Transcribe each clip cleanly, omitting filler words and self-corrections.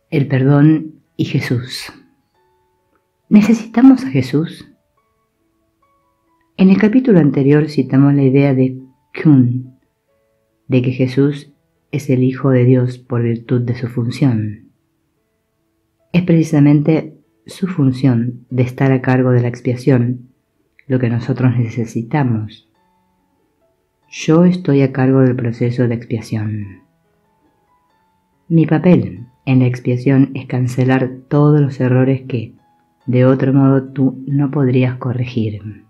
El perdón y Jesús. ¿Necesitamos a Jesús? En el capítulo anterior citamos la idea de Kuhn, de que Jesús es el Hijo de Dios por virtud de su función. Es precisamente su función de estar a cargo de la expiación lo que nosotros necesitamos. Yo estoy a cargo del proceso de expiación. Mi papel en la expiación es cancelar todos los errores que, de otro modo, tú no podrías corregir.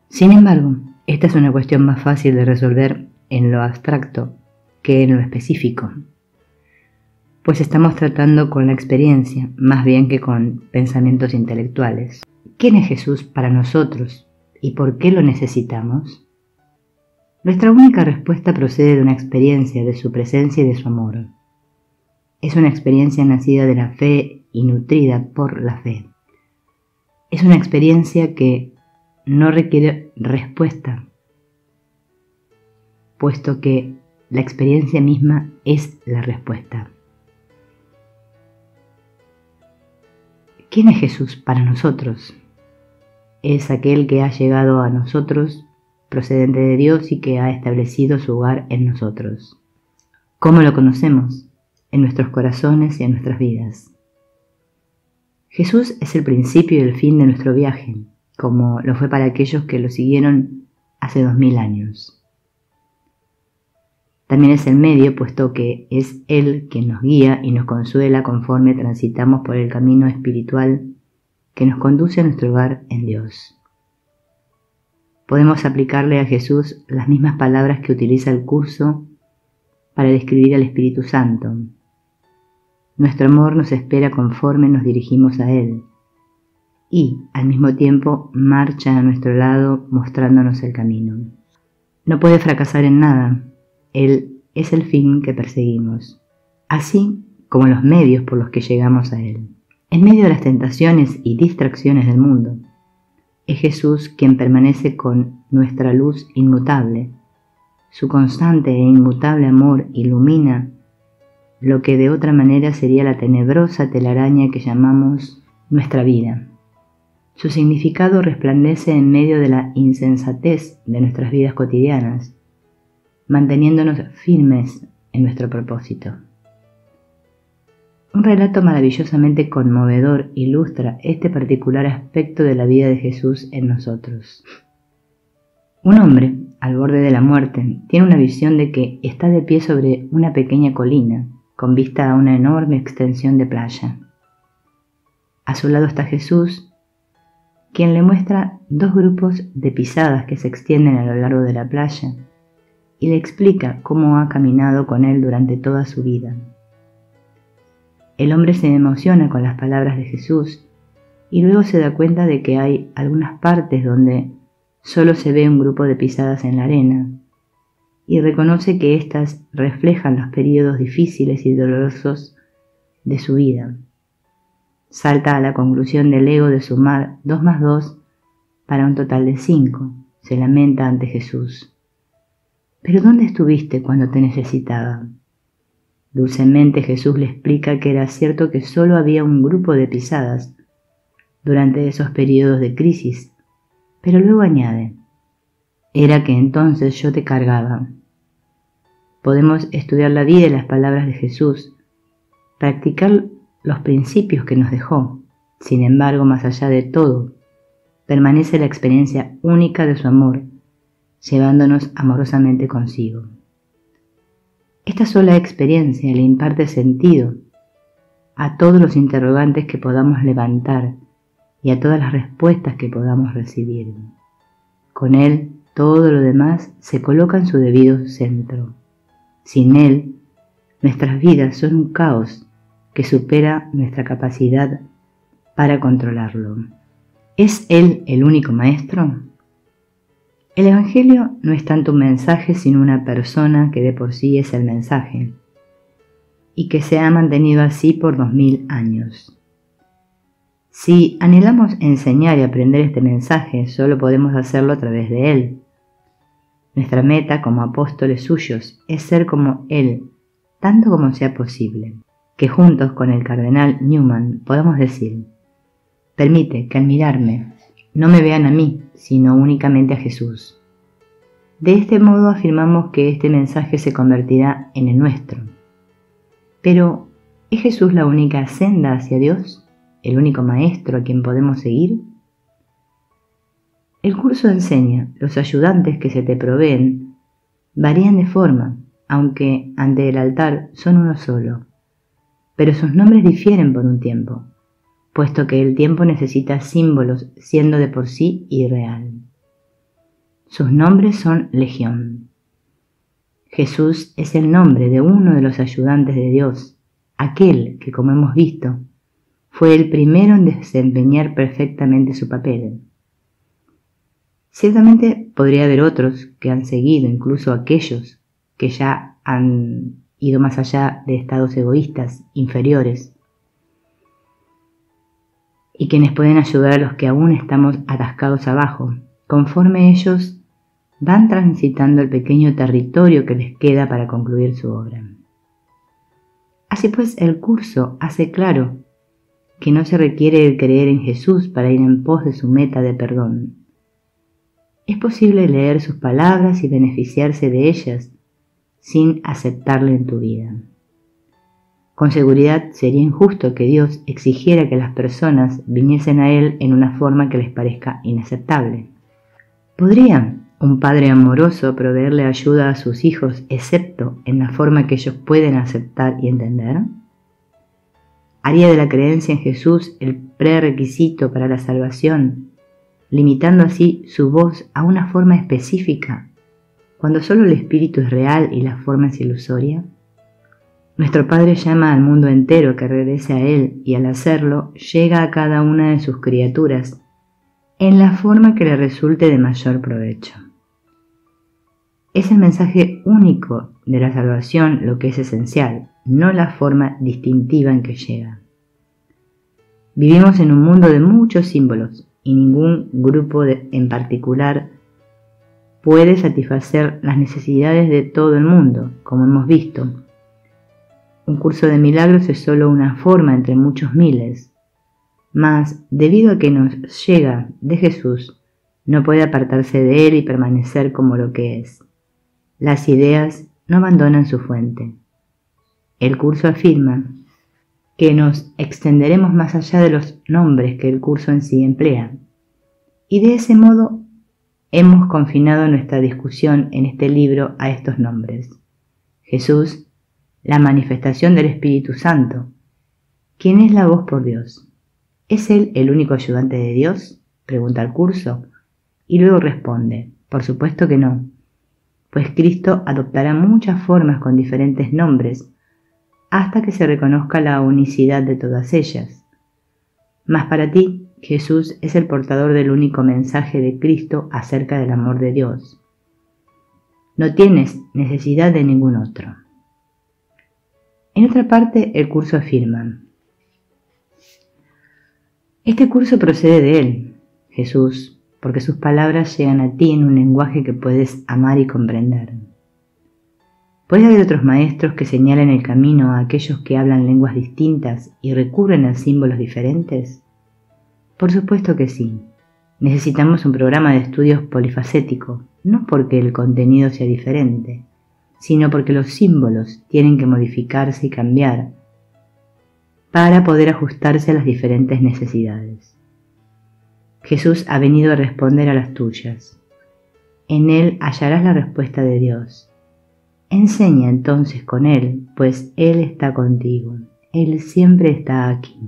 Sin embargo, esta es una cuestión más fácil de resolver en lo abstracto que en lo específico, pues estamos tratando con la experiencia más bien que con pensamientos intelectuales. ¿Quién es Jesús para nosotros y por qué lo necesitamos? Nuestra única respuesta procede de una experiencia de su presencia y de su amor. Es una experiencia nacida de la fe y nutrida por la fe. Es una experiencia que no requiere respuesta, puesto que la experiencia misma es la respuesta. ¿Quién es Jesús para nosotros? Es aquel que ha llegado a nosotros, procedente de Dios y que ha establecido su hogar en nosotros. ¿Cómo lo conocemos? En nuestros corazones y en nuestras vidas. Jesús es el principio y el fin de nuestro viaje, como lo fue para aquellos que lo siguieron hace 2000 años. También es el medio, puesto que es Él quien nos guía y nos consuela conforme transitamos por el camino espiritual que nos conduce a nuestro hogar en Dios. Podemos aplicarle a Jesús las mismas palabras que utiliza el curso para describir al Espíritu Santo. Nuestro amor nos espera conforme nos dirigimos a Él y, al mismo tiempo, marcha a nuestro lado mostrándonos el camino. No puede fracasar en nada. Él es el fin que perseguimos, así como los medios por los que llegamos a Él. En medio de las tentaciones y distracciones del mundo, es Jesús quien permanece con nuestra luz inmutable. Su constante e inmutable amor ilumina lo que de otra manera sería la tenebrosa telaraña que llamamos nuestra vida. Su significado resplandece en medio de la insensatez de nuestras vidas cotidianas, manteniéndonos firmes en nuestro propósito. Un relato maravillosamente conmovedor ilustra este particular aspecto de la vida de Jesús en nosotros. Un hombre, al borde de la muerte, tiene una visión de que está de pie sobre una pequeña colina, con vista a una enorme extensión de playa. A su lado está Jesús, quien le muestra dos grupos de pisadas que se extienden a lo largo de la playa y le explica cómo ha caminado con él durante toda su vida. El hombre se emociona con las palabras de Jesús y luego se da cuenta de que hay algunas partes donde solo se ve un grupo de pisadas en la arena y reconoce que éstas reflejan los periodos difíciles y dolorosos de su vida. Salta a la conclusión del ego de sumar 2 más 2 para un total de 5. Se lamenta ante Jesús. ¿Pero dónde estuviste cuando te necesitaba? Dulcemente Jesús le explica que era cierto que solo había un grupo de pisadas durante esos periodos de crisis, pero luego añade: era que entonces yo te cargaba. Podemos estudiar la vida y las palabras de Jesús, practicar los principios que nos dejó. Sin embargo, más allá de todo, permanece la experiencia única de su amor, llevándonos amorosamente consigo. Esta sola experiencia le imparte sentido a todos los interrogantes que podamos levantar y a todas las respuestas que podamos recibir. Con Él, todo lo demás se coloca en su debido centro. Sin Él, nuestras vidas son un caos que supera nuestra capacidad para controlarlo. ¿Es Él el único maestro? El Evangelio no es tanto un mensaje, sino una persona que de por sí es el mensaje, y que se ha mantenido así por 2000 años. Si anhelamos enseñar y aprender este mensaje, solo podemos hacerlo a través de Él. Nuestra meta como apóstoles suyos es ser como Él, tanto como sea posible. que juntos con el cardenal Newman podamos decir: permite que al mirarme no me vean a mí, sino únicamente a Jesús. De este modo afirmamos que este mensaje se convertirá en el nuestro. Pero, ¿es Jesús la única senda hacia Dios? ¿El único maestro a quien podemos seguir? El curso enseña: los ayudantes que se te proveen varían de forma, aunque ante el altar son uno solo, pero sus nombres difieren por un tiempo, puesto que el tiempo necesita símbolos siendo de por sí irreal. Sus nombres son legión. Jesús es el nombre de uno de los ayudantes de Dios, aquel que, como hemos visto, fue el primero en desempeñar perfectamente su papel. Ciertamente podría haber otros que han seguido, incluso aquellos que ya han ido más allá de estados egoístas inferiores, y quienes pueden ayudar a los que aún estamos atascados abajo, conforme ellos van transitando el pequeño territorio que les queda para concluir su obra. Así pues, el curso hace claro que no se requiere el creer en Jesús para ir en pos de su meta de perdón. Es posible leer sus palabras y beneficiarse de ellas sin aceptarle en tu vida. Con seguridad sería injusto que Dios exigiera que las personas viniesen a Él en una forma que les parezca inaceptable. ¿Podría un padre amoroso proveerle ayuda a sus hijos excepto en la forma que ellos pueden aceptar y entender? ¿Haría de la creencia en Jesús el prerequisito para la salvación, limitando así su voz a una forma específica, cuando solo el espíritu es real y la forma es ilusoria? Nuestro Padre llama al mundo entero que regrese a Él y al hacerlo llega a cada una de sus criaturas en la forma que le resulte de mayor provecho. Es el mensaje único de la salvación lo que es esencial, no la forma distintiva en que llega. Vivimos en un mundo de muchos símbolos y ningún grupo en particular puede satisfacer las necesidades de todo el mundo, como hemos visto. Un curso de milagros es solo una forma entre muchos miles, mas debido a que nos llega de Jesús, no puede apartarse de Él y permanecer como lo que es. Las ideas no abandonan su fuente. El curso afirma que nos extenderemos más allá de los nombres que el curso en sí emplea, y de ese modo hemos confinado nuestra discusión en este libro a estos nombres: Jesús, la manifestación del Espíritu Santo. ¿Quién es la voz por Dios? ¿Es Él el único ayudante de Dios?, pregunta el curso, y luego responde: por supuesto que no, pues Cristo adoptará muchas formas con diferentes nombres hasta que se reconozca la unicidad de todas ellas. Mas para ti, Jesús es el portador del único mensaje de Cristo acerca del amor de Dios. No tienes necesidad de ningún otro. En otra parte, el curso afirma: este curso procede de Él, Jesús, porque sus palabras llegan a ti en un lenguaje que puedes amar y comprender. ¿Puede haber otros maestros que señalen el camino a aquellos que hablan lenguas distintas y recurren a símbolos diferentes? Por supuesto que sí. Necesitamos un programa de estudios polifacético, no porque el contenido sea diferente, sino porque los símbolos tienen que modificarse y cambiar para poder ajustarse a las diferentes necesidades. Jesús ha venido a responder a las tuyas. En Él hallarás la respuesta de Dios. Enseña entonces con Él, pues Él está contigo. Él siempre está aquí.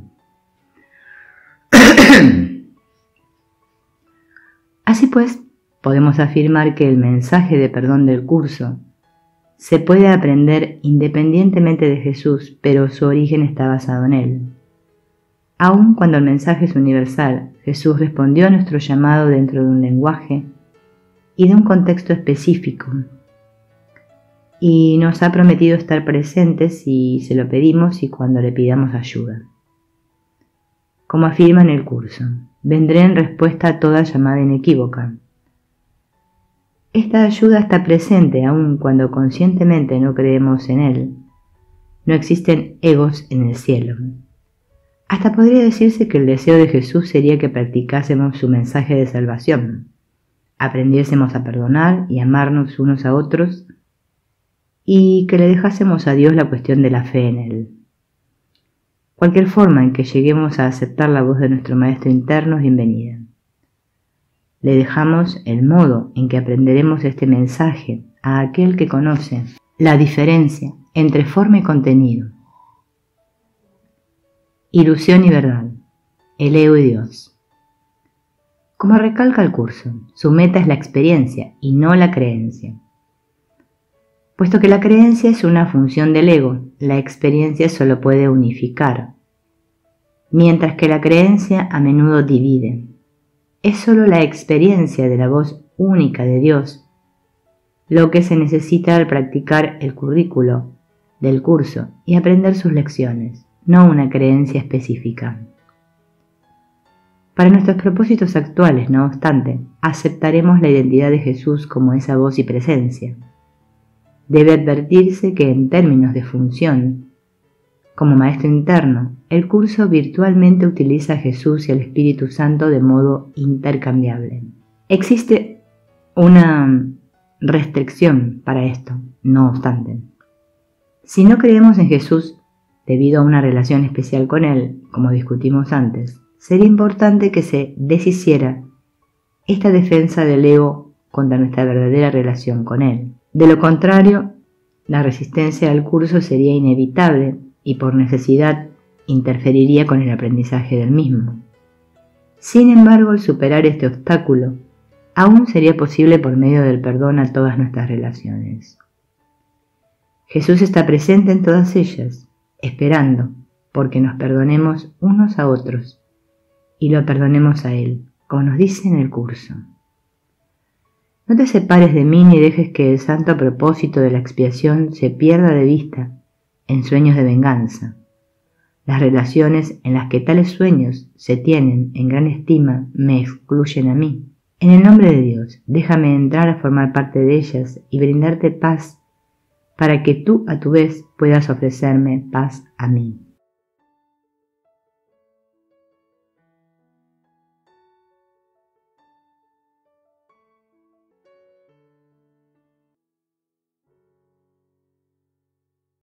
Así pues, podemos afirmar que el mensaje de perdón del curso se puede aprender independientemente de Jesús, pero su origen está basado en Él. Aun cuando el mensaje es universal, Jesús respondió a nuestro llamado dentro de un lenguaje y de un contexto específico, y nos ha prometido estar presentes si se lo pedimos y cuando le pidamos ayuda. Como afirma en el curso, vendré en respuesta a toda llamada inequívoca. Esta ayuda está presente aun cuando conscientemente no creemos en Él, no existen egos en el cielo. Hasta podría decirse que el deseo de Jesús sería que practicásemos su mensaje de salvación, aprendiésemos a perdonar y amarnos unos a otros, y que le dejásemos a Dios la cuestión de la fe en Él. Cualquier forma en que lleguemos a aceptar la voz de nuestro Maestro interno es bienvenida. Le dejamos el modo en que aprenderemos este mensaje a aquel que conoce la diferencia entre forma y contenido, ilusión y verdad, el ego y Dios. Como recalca el curso, su meta es la experiencia y no la creencia. Puesto que la creencia es una función del ego, la experiencia solo puede unificar, mientras que la creencia a menudo divide. Es solo la experiencia de la voz única de Dios lo que se necesita al practicar el currículo del curso y aprender sus lecciones, no una creencia específica. Para nuestros propósitos actuales, no obstante, aceptaremos la identidad de Jesús como esa voz y presencia. Debe advertirse que en términos de función, como maestro interno, el curso virtualmente utiliza a Jesús y al Espíritu Santo de modo intercambiable. Existe una restricción para esto, no obstante. Si no creemos en Jesús debido a una relación especial con Él, como discutimos antes, sería importante que se deshiciera esta defensa del ego contra nuestra verdadera relación con Él. De lo contrario, la resistencia al curso sería inevitable y por necesidad interferiría con el aprendizaje del mismo. Sin embargo, el superar este obstáculo aún sería posible por medio del perdón a todas nuestras relaciones. Jesús está presente en todas ellas, esperando porque nos perdonemos unos a otros y lo perdonemos a Él, como nos dice en el curso. No te separes de mí ni dejes que el santo propósito de la expiación se pierda de vista en sueños de venganza. Las relaciones en las que tales sueños se tienen en gran estima me excluyen a mí. En el nombre de Dios, déjame entrar a formar parte de ellas y brindarte paz para que tú a tu vez puedas ofrecerme paz a mí.